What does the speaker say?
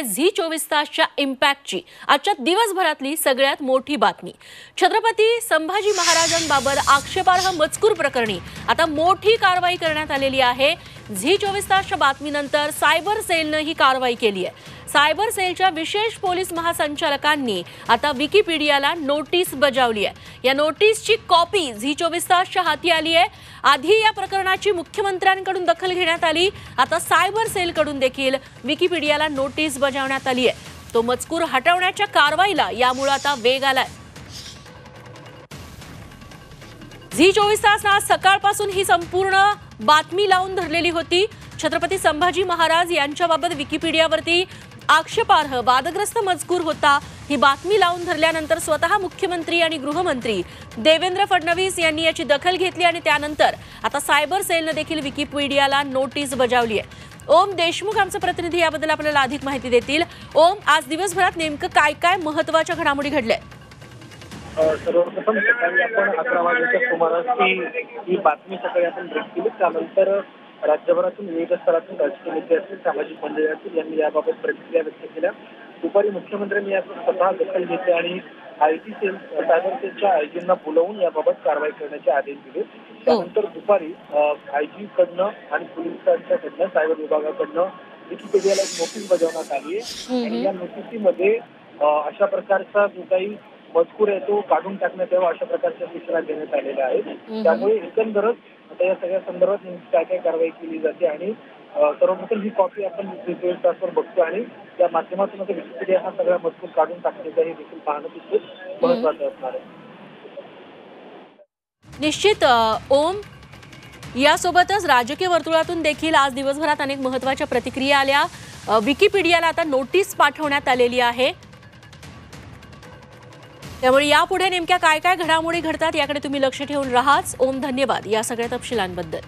Zee 24 तासच्या इम्पॅक्टची आजच्या दिवसभरातली सगळ्यात मोठी बातमी। छत्रपती संभाजी महाराजांबाबत आक्षेपार्ह मजकूर प्रकरणी आता मोठी कारवाई करण्यात आलेली आहे। झी 24 तासच्या बातमीनंतर सायबर सेलने ही कारवाई केली आहे। सायबर सेलच्या विशेष पोलीस महासंचालकांनी आता विकिपीडियाला नोटीस बजावली आहे। या नोटीसची कॉपी झी 24 तासच्या हाती आली आहे। आधी या प्रकरणाची मुख्यमंत्र्यांकडून दखल घेण्यात आली, आता सायबर सेलकडून देखील विकिपीडियाला नोटीस बजावण्यात आली आहे। तो मजकूर हटवण्याच्या कारवाईला यामुळे आता वेग आलाय। झी 24 तास आज सकाळपासून ही संपूर्ण बातमी लावून धरलेली होती। छत्रपती संभाजी महाराज यांच्याबाबत विकिपीडियावरती आक्षेपार्ह वादग्रस्त मजकूर होता। ही बातमी लावून धरल्यानंतर स्वतः मुख्यमंत्री आणि गृहमंत्री देवेंद्र फडणवीस यांनी याची दखल घेतली आणि त्यानंतर आता सायबर सेलने देखील विकिपीडियाला नोटीस बजावली आहे। ओम देशमुख आमचे प्रतिनिधी याबद्दल आपल्याला अधिक माहिती देतील। ओम, आज दिवसभरात नेमकं काय काय महत्त्वाच्या घडामोडी घडल्या? सर्वप्रथम सकाळी आपण 11 वाजताच्या सुमारास ही बातमी सकाळी आपण ब्रेक केली। त्यानंतर राज्यभरातून विविध स्तरातून राजकीय नेते असतील, सामाजिक मंडळी असतील यांनी याबाबत प्रतिक्रिया व्यक्त केल्या। दुपारी मुख्यमंत्र्यांनी यात स्वतः दखल घेतली आणि आयटी सेल सायबर सेलच्या आयजींना बोलवून याबाबत कारवाई करण्याचे आदेश दिले। त्यानंतर दुपारी आयजी कडनं आणि पोलिसांच्याकडनं सायबर विभागाकडनं विकिपीडियाला एक नोटीस बजावण्यात आली आहे आणि या नोटीसीमध्ये अशा प्रकारचा जो काही मजकूर आहे तो काढून टाकण्यात यावा अशा प्रकारच्या सूचना देण्यात आलेल्या आहेत। त्यामुळे एकंदरच आता या सगळ्या संदर्भात काय काय कारवाई केली जाते आणि सर्वप्रथम ही कॉपी आपण 24 तासवर बघतो आणि त्या माध्यमातून आता विकिपीडिया हा सगळा मजकूर काढून टाकण्याचा हे देखील पाहणं तितकंच महत्त्वाचं असणार आहे। निश्चित ओम, यासोबतच राजकीय वर्तुळातून देखील आज दिवसभरात अनेक महत्त्वाच्या प्रतिक्रिया आल्या। विकिपीडियाला आता नोटीस पाठवण्यात आलेली आहे। त्यामुळे यापुढे नेमक्या काय काय घडामोडी घडतात याकडे तुम्ही लक्ष ठेवून राहाच। ओम, धन्यवाद या सगळ्या तपशिलांबद्दल।